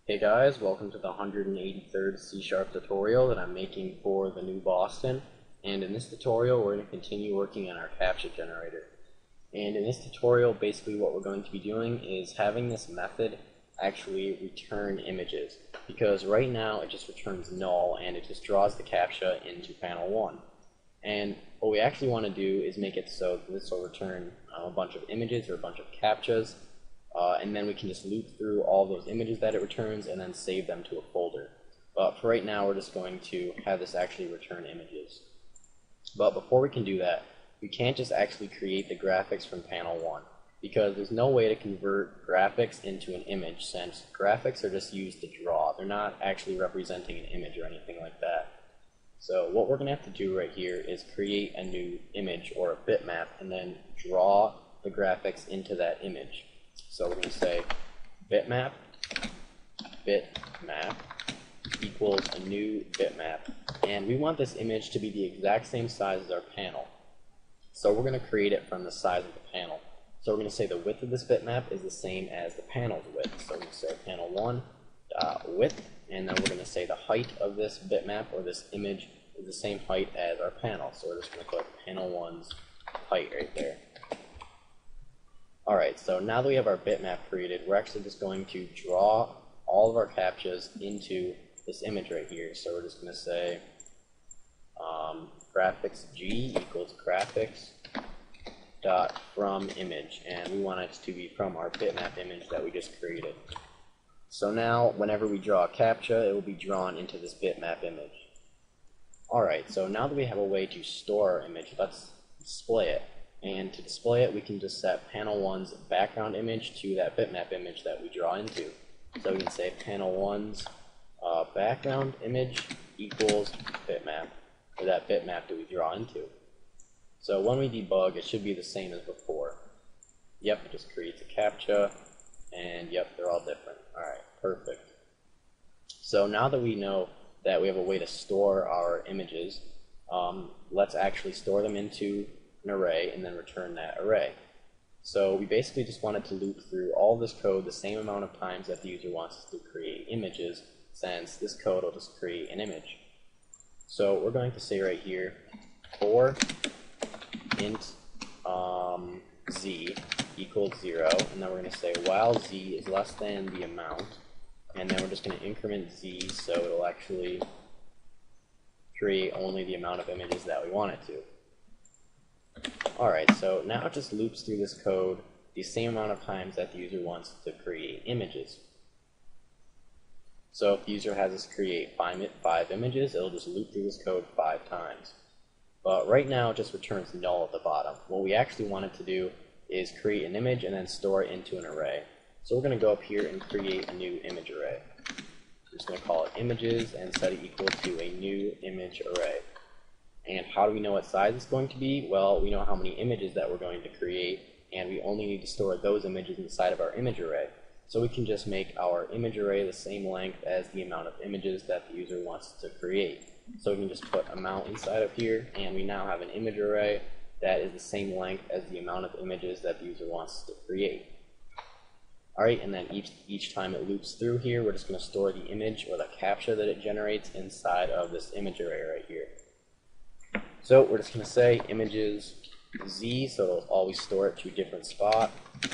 Hey guys, welcome to the 183rd C# tutorial that I'm making for the new Boston. And in this tutorial we're going to continue working on our Captcha generator. And in this tutorial basically what we're going to be doing is having this method actually return images. Because right now it just returns null and it just draws the Captcha into panel 1. And what we actually want to do is make it so that this will return a bunch of images or a bunch of Captchas. And then we can just loop through all those images that it returns and then save them to a folder. But for right now, we're just going to have this actually return images. But before we can do that, we can't just actually create the graphics from panel 1, because there's no way to convert graphics into an image, since graphics are just used to draw. They're not actually representing an image or anything like that. So what we're going to have to do right here is create a new image or a bitmap and then draw the graphics into that image. So we're going to say bitmap equals a new bitmap, and we want this image to be the exact same size as our panel. So we're going to create it from the size of the panel. So we're going to say the width of this bitmap is the same as the panel's width. So we're going to say panel1 width, and then we're going to say the height of this bitmap or this image is the same height as our panel. So we're just going to put panel1's height right there. Alright, so now that we have our bitmap created, we're actually just going to draw all of our captchas into this image right here. So we're just going to say graphics g equals graphics dot from image, and we want it to be from our bitmap image that we just created. So now whenever we draw a captcha, it will be drawn into this bitmap image. Alright, so now that we have a way to store our image, let's display it. And to display it, we can just set panel1's background image to that bitmap image that we draw into. So we can say panel1's background image equals bitmap, or that bitmap that we draw into. So when we debug, it should be the same as before. Yep, it just creates a captcha, and yep, they're all different. Alright, perfect. So now that we know that we have a way to store our images, let's actually store them into an array and then return that array. So we basically just wanted to loop through all this code the same amount of times that the user wants us to create images, since this code will just create an image. So we're going to say right here for int z equals 0, and then we're going to say while z is less than the amount, and then we're just going to increment z so it'll actually create only the amount of images that we want it to. Alright, so now it just loops through this code the same amount of times that the user wants to create images. So if the user has us create 5 images, it'll just loop through this code 5 times. But right now it just returns null at the bottom. What we actually wanted to do is create an image and then store it into an array. So we're going to go up here and create a new image array. We're just going to call it images and set it equal to a new image array. And how do we know what size it's going to be? Well, we know how many images that we're going to create, and we only need to store those images inside of our image array. So we can just make our image array the same length as the amount of images that the user wants to create. So we can just put amount inside of here, and we now have an image array that is the same length as the amount of images that the user wants to create. Alright, and then each time it loops through here, we're just going to store the image or the captcha that it generates inside of this image array right here. So we're just going to say images z, so it'll always store it to a different spot,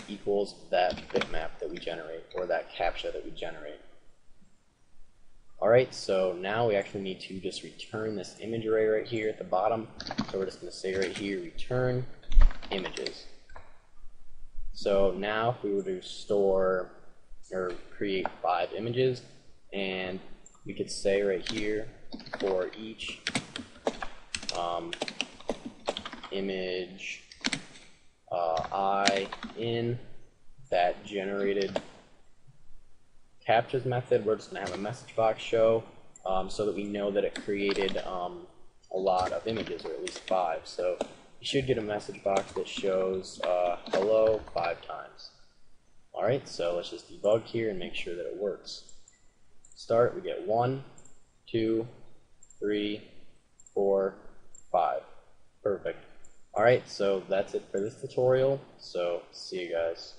equals that bitmap that we generate, or that captcha that we generate. Alright, so now we actually need to just return this image array right here at the bottom. So we're just going to say right here, return images. So now if we were to store or create 5 images, and we could say right here for each image I in that generated captchas method, we're just going to have a message box show so that we know that it created a lot of images, or at least 5. So you should get a message box that shows hello 5 times. Alright, so let's just debug here and make sure that it works. Start, we get 1, 2, 3, 4, 5. Perfect. Alright, so that's it for this tutorial, so see you guys.